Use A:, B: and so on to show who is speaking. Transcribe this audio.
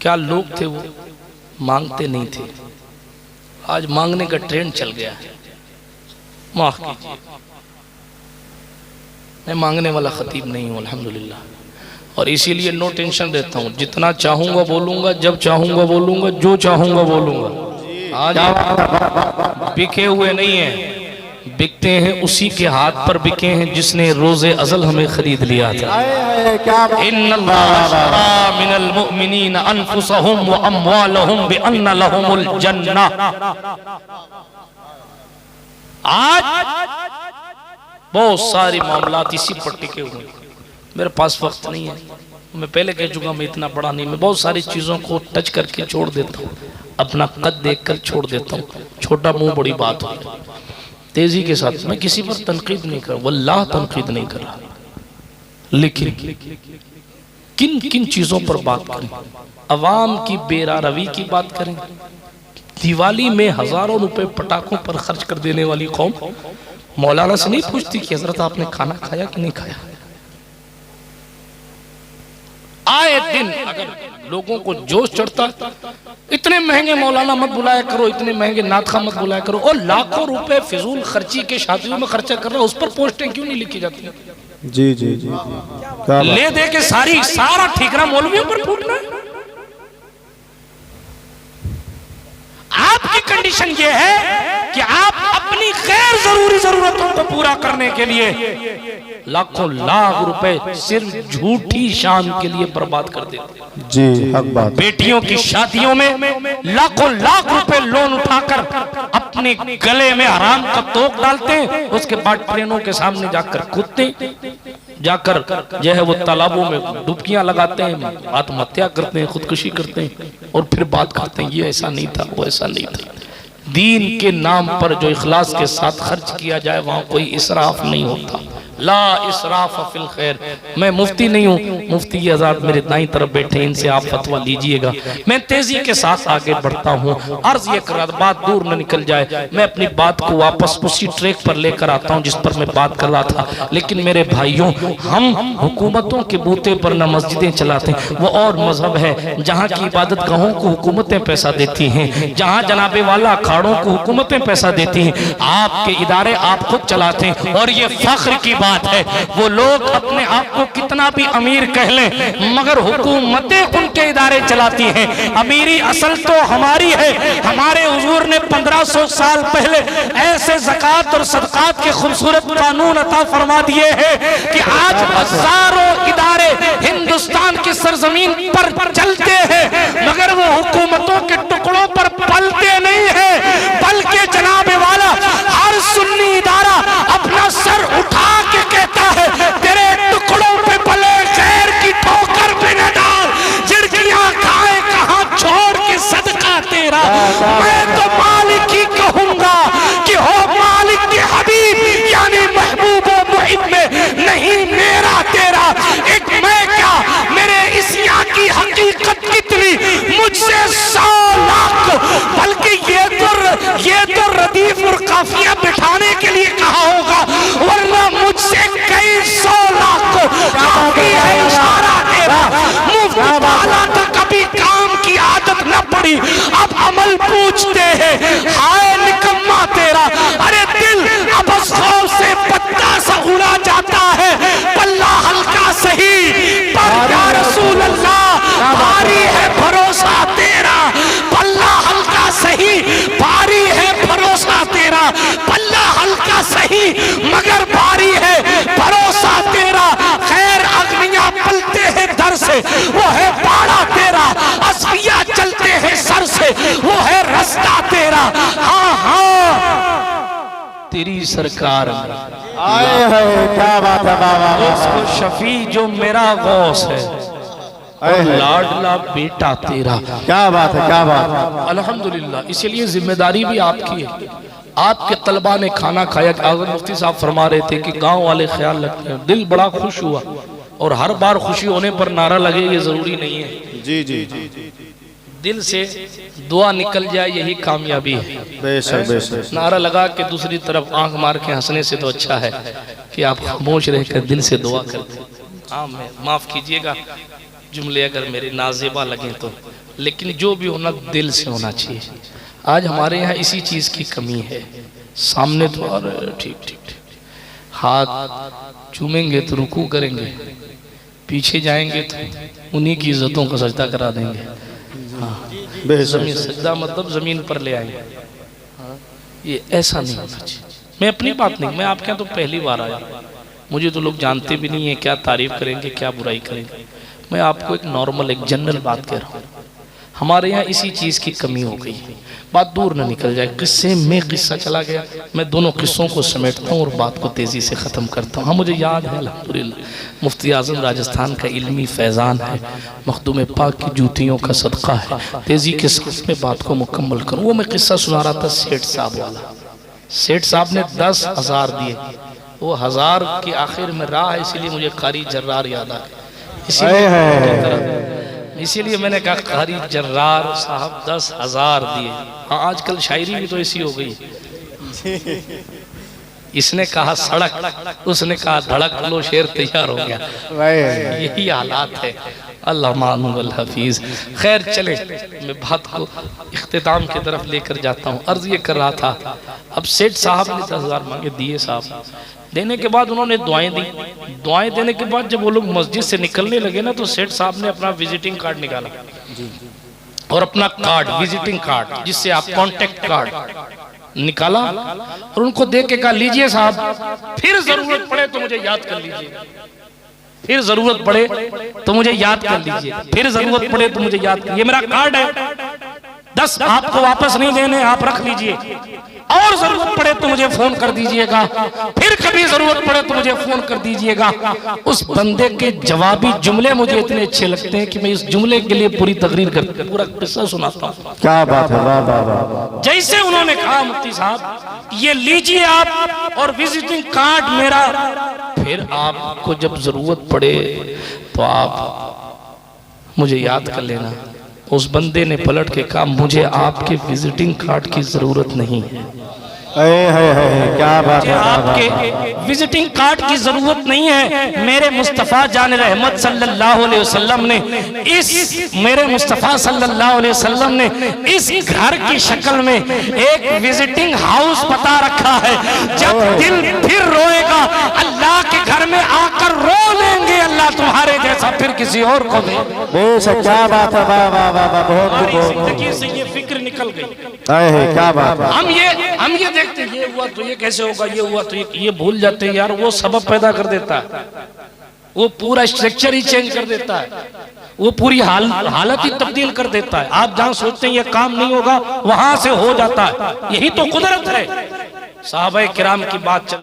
A: क्या लोग थे वो, मांगते नहीं थे। आज मांगने का ट्रेंड चल गया है। माफ कीजिए, मैं मांगने वाला खतीब नहीं हूँ अल्हम्दुलिल्लाह, और इसीलिए नो टेंशन रहता हूँ। जितना चाहूँगा बोलूँगा, जब चाहूँगा बोलूँगा, जो चाहूँगा बोलूँगा। आज बिके हुए नहीं हैं, बिकते हैं उसी के हाथ पर बिके हैं जिसने रोज़े अज़ल हमें खरीद लिया था। इन्नल्लाह अश्तरा मिनल मुअमिनीन अनफुसहुम व अम्वालहुम बिअन्न लहुमुल जन्नह। आज बहुत सारी मामलात इसी पर टिके हुए। मेरे पास वक्त नहीं है, मैं पहले कह चुका, मैं इतना बड़ा नहीं, मैं बहुत सारी चीज़ों को टच करके छोड़ देता हूँ, अपना कद देखकर छोड़ देता हूँ। छोटा मुंह बड़ी बात हो, तेजी के साथ। मैं किसी पर तनकीद नहीं कर, वल्लाह तनकीद नहीं कर रहा, लेकिन किन किन चीज़ों पर बात करें? अवाम की बेरारवी की बात करें। दिवाली में हजारों रुपए पटाखों पर खर्च कर देने वाली कौम मौलाना से नहीं पूछती कि हजरत आपने खाना खाया कि नहीं खाया। आए दिन अगर लोगों को जोश चढ़ता, इतने महंगे मौलाना मत बुलाया करो, इतने महंगे नातखा मत बुलाया करो, और लाखों रुपए फिजूल खर्ची के शादियों में खर्चा कर रहा है, उस पर पोस्टें क्यों नहीं लिखी जाती?
B: जी जी जी,
A: ले दे के सारा ठीकरा मौलवियों पर फूटना है। आपकी कंडीशन ये है कि आप अपनी गैर जरूरी जरूरतों को पूरा करने के लिए लाखों लाख रुपए सिर्फ झूठी शान के लिए बर्बाद कर देते।
B: जी हक बात।
A: बेटियों की शादियों में लाखों लाख रुपए लोन उठाकर अपने गले में हराम का तोक डालते हैं, उसके बाद ट्रेनों के सामने जाकर कूदते, जाकर जो है वो तालाबों में डुबकियां लगाते हैं, आत्महत्या करते हैं, खुदकुशी करते हैं, और फिर बात करते हैं ये ऐसा नहीं था, वो ऐसा नहीं था। दीन के नाम पर जो इखलास के साथ खर्च किया जाए वहां कोई इसराफ नहीं होता। ला इसराफ फिल खैर। मैं मुफ्ती नहीं हूँ, मुफ्ती आजाद मेरे दाईं तरफ बैठे, इनसे आप फतवा लीजिएगा। मैं तेजी के साथ आगे बढ़ता हूँ, अर्ज ये कर, बात दूर न निकल जाए, मैं अपनी बात को वापस उसी ट्रैक पर लेकर आता हूँ जिस पर मैं बात कर रहा था। लेकिन मेरे भाइयों, हम हुकूमतों के बूते पर न मस्जिदें चलाते हैं, वो और मजहब है जहाँ की इबादत गाहों को हुकूमतें पैसा देती हैं, जहाँ जनाबे वाला अखाड़ों को हुकूमतें पैसा देती हैं। आपके इदारे आप खुद चलाते हैं, और ये फख्र की बात है। वो लोग अपने आप को कितना भी अमीर कह लें, मगर हुकूमतें उनके इदारे चलाती हैं। अमीरी असल तो हमारी है। हमारे हुजूर ने 1500 साल पहले ऐसे ज़कात और सदकात के खूबसूरत कानून अता फरमा दिए हैं कि आज हजारों इदारे हिंदुस्तान की सरजमीन पर चलते हैं, मगर वो हुकूमतों के टुकड़ों पर पलते नहीं है, बल्कि जनाबे वाला हर सुन्नी इदारा अपना सर उठा के कहता है तेरे टुकड़ों पे पले खैर की ठोकर पे न डाल, झिड़कियां खाए कहां छोड़ के सदका तेरा। मैं तो मालिक ही कहूंगा कि हो मालिक के हबीब यानी महबूब व मुहिब में, नहीं मेरा तेरा। एक मैं क्या, मेरे इस यहाँ की हकीकत कितनी, मुझसे 100 लाख, बल्कि ये तो रदीफ और काफिया बिठाने के लिए कहा होगा, वरना मुझसे कई 100 लाख काफी है इशारा तेरा। मुफ्त वाला तो कभी काम की आदत न पड़ी, अब अमल पूछते हैं, हाय निकम्मा तेरा। अरे दिल अब खौफ से पत्ता सा उड़ा जाता है, पल्ला हल्का सही पर या रसूल अल्लाह भारी है भरोसा तेरा। पल्ला हल्का सही, भारी है भरोसा तेरा। पल्ला हल्का सही मगर भारी है भरोसा तेरा। खैर अग्नियां पलते हैं दर से, वो है बाड़ा तेरा। असफिया चलते हैं सर से, वो है रास्ता तेरा। हाँ हाँ तेरी सरकार
B: आए है, क्या बात है बाबा।
A: उसको शफी जो मेरा गौस है, लाडला बेटा तेरा।
B: क्या बात है, क्या बात है।
A: अल्हम्दुलिल्लाह। इसीलिए जिम्मेदारी भी आपकी है। आपके तलबा ने खाना खाया। अगर मुफ्ती साहब फरमा रहे थे कि गांव वाले ख्याल रखते हैं, दिल बड़ा खुश हुआ। और हर बार खुशी होने पर नारा लगे ये जरूरी नहीं है।
B: जी जी जी,
A: दिल से दुआ निकल जाए यही कामयाबी है।
B: बेशक बेशक।
A: नारा लगा के दूसरी तरफ आंख मार के हंसने से तो अच्छा है कि आप खामोश रहकर दिल से दुआ करते। हाँ, मैं माफ कीजिएगा जुमले अगर मेरे नाजेबा लगे तो, लेकिन जो भी होना दिल से होना चाहिए। आज हमारे यहाँ इसी चीज़ की कमी है। सामने तो और ठीक ठीक ठीक, हाथ चूमेंगे तो रुकू करेंगे, पीछे जाएंगे तो उन्हीं की इज्जतों का सजदा करा देंगे। हाँ, जमीन सजदा मतलब जमीन पर ले आएंगे। ये ऐसा नहीं होना चाहिए। मैं अपनी बात नहीं, मैं आपके यहाँ तो पहली बार आया, मुझे तो लोग जानते भी नहीं है, क्या तारीफ करेंगे क्या बुराई करेंगे। मैं आपको एक नॉर्मल एक जनरल बात कह रहा हूँ। हमारे यहाँ इसी चीज़ की कमी हो गई है। बात दूर न निकल जाए, किस्से में किस्सा चला गया। मैं दोनों किस्सों को समेटता हूँ और बात को तेज़ी से ख़त्म करता हूँ। हाँ, मुझे याद है अल्हम्दुलिल्लाह मुफ्ती आज़म राजस्थान का इल्मी फैज़ान है, मखदूम पाक की जूतियों का सदका है। तेज़ी के साथ में बात को मुकम्मल करूँ। वो मैं किस्सा सुना रहा था सेठ साहब वाला। सेठ साहब ने 10,000 दिए, वो 1000 के आखिर में रहा है, इसीलिए मुझे कारी जर्रार याद आ गया। इसीलिए मैंने कहा कारी जर्रार साहब 10,000 दिए। हाँ, आजकल शायरी भी तो ऐसी हो गई। इसने कहा सड़क, उसने कहा धड़क, लो शेर तैयार हो गया। यही हालात है। अल्लाह मानुल हफीज। खैर चले, मैं बात को इख्तिताम की तरफ लेकर जाता हूँ। अर्ज ये कर रहा था, अब सेठ साहब ने 10,000 मांगे, दिए साहब। देने के बाद उन्होंने दुआएं दी। दुआएं देने के बाद जब वो लोग मस्जिद से निकलने लगे ना, तो सेठ साहब ने अपना विजिटिंग कार्ड निकाला और अपना कार्ड, विजिटिंग कार्ड जिससे आप कॉन्टेक्ट कार्ड निकाला और उनको दे के कहा, लीजिए साहब, फिर जरूरत पड़े तो मुझे याद कर लीजिए, फिर जरूरत पड़े तो मुझे याद कर लीजिए, फिर जरूरत पड़े तो मुझे याद कर। ये मेरा कार्ड है, 10 आपको वापस नहीं देने, आप रख लीजिए, और जरूरत पड़े तो मुझे फोन कर दीजिएगा, फिर कभी जरूरत पड़े तो मुझे फोन कर दीजिएगा। उस बंदे के जवाबी जुमले मुझे इतने अच्छे लगते हैं कि मैं इस जुमले के लिए पूरी तकरीर करके पूरा किस्सा सुनाता हूँ।
B: क्या बात है, वाह वाह वाह।
A: जैसे उन्होंने कहा, मुफ्ती साहब ये लीजिए आप और विजिटिंग कार्ड मेरा, फिर आपको जब जरूरत पड़े तो आप मुझे याद कर लेना। उस बंदे ने पलट के कहा, मुझे आपके विजिटिंग कार्ड की जरूरत नहीं है।
B: क्या बात है,
A: आपके विजिटिंग कार्ड की जरूरत नहीं है। मेरे मुस्तफ़ा जान रहमत सल्लल्लाहु अलैहि वसल्लम ने मेरे मुस्तफ़ा सल्लल्लाहु अलैहि वसल्लम ने इस घर की शक्ल में एक विजिटिंग हाउस बता रखा है। जब दिल फिर रोएगा, अल्लाह के घर में आकर रो लेंगे, अल्लाह तुम्हारे जैसा फिर किसी और को दे।
B: क्या बात है, वाह वाह वाह, बहुत
A: जिंदगी से ये फिक्र निकल गई।
B: क्या बात है।
A: हम ये देखते हैं, ये हुआ तो ये कैसे होगा, ये हुआ तो ये भूल जाते हैं। यार वो सबब पैदा कर देता है, वो पूरा स्ट्रक्चर ही चेंज कर देता है, वो पूरी हालत ही तब्दील कर देता है। आप जहां सोचते हैं ये काम नहीं होगा, वहां से हो जाता है। यही तो कुदरत है। साहबा किराम की बात चल